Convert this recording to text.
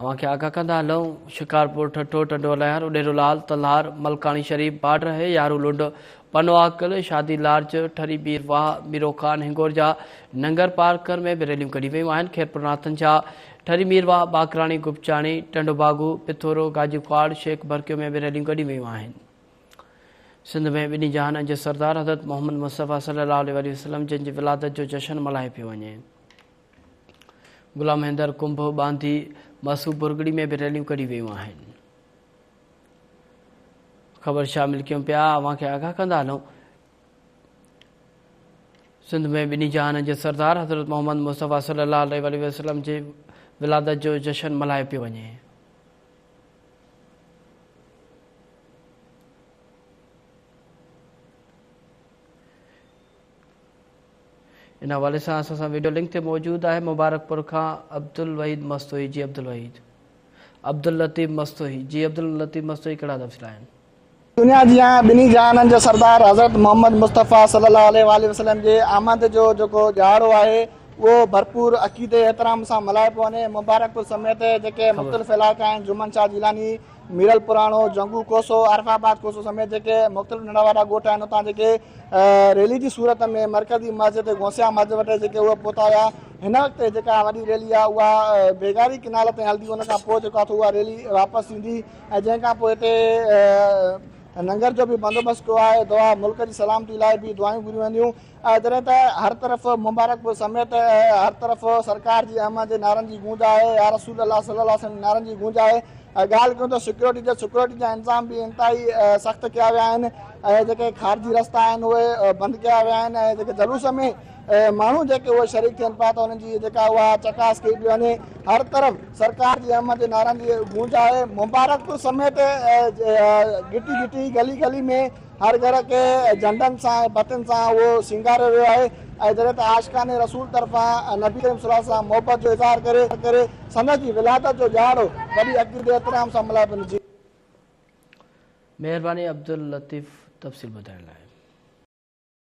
अवां खे आगाह कंदा हलूं। शिकारपुर ठठो टंडो लहर उडेरोलाल तलहार मलकानी शरीफ बाड रहे यारू लुंड पनवाकल शादी लार्ज ठरी बीर वाह मीरो खान हिंगोरजा नंगर पार्कर में भी रैलियूं कढी वयूं आहिनि। खेरपुर नाथनचा ठरी मीरवाह बाकराणी गुपचाणी टंडोबागू पिथोरो गाजीफाड़ शेख बरकियो में भी रैलियूं कढी वयूं आहिनि। सिंध में ॿिन्ही जहाननि जे सरदार हज़रत मोहम्मद मुस्तफ़ा सल्लल्लाहु अलैहि वसल्लम जिन जी विलादत जो जश्न मल्हाए पियो वञे। गुलाम हैदर कुंभ बांधी मसू बुरगड़ी में भी रैलियूं कढी वयूं आहिनि। ख़बर शामिल कयूं पिया। अवां खे आगाह कंदा हलूं। सिंध में ॿिन्ही जहाननि जे सरदार हज़रत मोहम्मद मुस्तफ़ा सल्लल्लाहु अलैहि वसल्लम जे विलादत जो जश्न मल्हाए पियो वञे। इन हवाले से असां वीडियो लिंक ते मौजूद है। मुबारकपुर का अब्दुल वहीद मस्तोई। जी अब्दुल वहीद। अब्दुल लतीफ़ मस्तोई। जी अब्दुल लतीफ़ मस्तोई कड़ा तफ़सील आहिनि? दुनिया जी ॿिन्ही जहाननि जो सरदार हज़रत मोहम्मद मुस्तफ़ा सल्लल्लाहु अलैहि वसल्लम जे आमद जो जेको ॾियारो आहे वो भरपूर अक़ीदे एहतराम सां मल्हाए पियो वञे। मुबारकपुर समेत जेके मुख़्तलिफ़ इलाइक़ा आहिनि जुमन शाह जिलानी मीरल पुराणो जंगू कोसो आरफाबाद कोसो समेत जेके मुख़्तलिफ़ नंढा वॾा ॻोठ आहिनि उतां जेके रैली जी सूरत में मरकज़ी मस्जिद गोसिया मस्जिद वटि जेके उहे पहुता हुआ। हिन वक़्तु जेका वॾी रैली आहे उहा बेगारी किनाल ते हलंदी। उन खां पोइ जेको आहे उहा रैली वापसि ईंदी ऐं जंहिंखां पोइ हिते लंगर जो भी बंदोबस्त कयो आहे। दुआ मुल्क की सलामती लाइ भी दुआयूं घुरियूं वेंदियूं। जॾहिं त हर तरफ़ मुबारकपुर समेत हर तरफ़ सरकार जी अहमद जे नारनि जी गूंज आहे। या रसूल अल्लाह सल्लल्लाहु अलैहि वसल्लम नारनि जी गूंज आहे। ॻाल्हि कयूं त सिक्योरिटी जा इंतज़ाम भी इंतहाई सख़्तु कया विया आहिनि। जेके ख़ारिजी रस्ता आहिनि उहे बंदि कया विया आहिनि ऐं जेके जलूस में माण्हू जेके उहे शरीक थियनि पिया त उन्हनि जी जेका उहा चकास कई पई वञे। हर तरफ़ सरकार जी अहमद जे नारनि जी गूंज आहे। मुबारकपुर समेत गिटी गिटी गली गली में हर घर के झंडनि सां बतियुनि सां उहो सिंगारियो वियो आहे। ऐं जॾहिं त आशिक़ाने रसूल तरफ़ां नबी करीम सल्लल्लाहु अलैहि वसल्लम मोहबत जो इज़हार करे संदसि जी विलादत जो ॾियारो वॾी अक़ीदे एहतराम सां मल्हाए पियो वञे। महिरबानी अब्दुल लतीफ़ तफ़सील ॿुधाइण लाइ।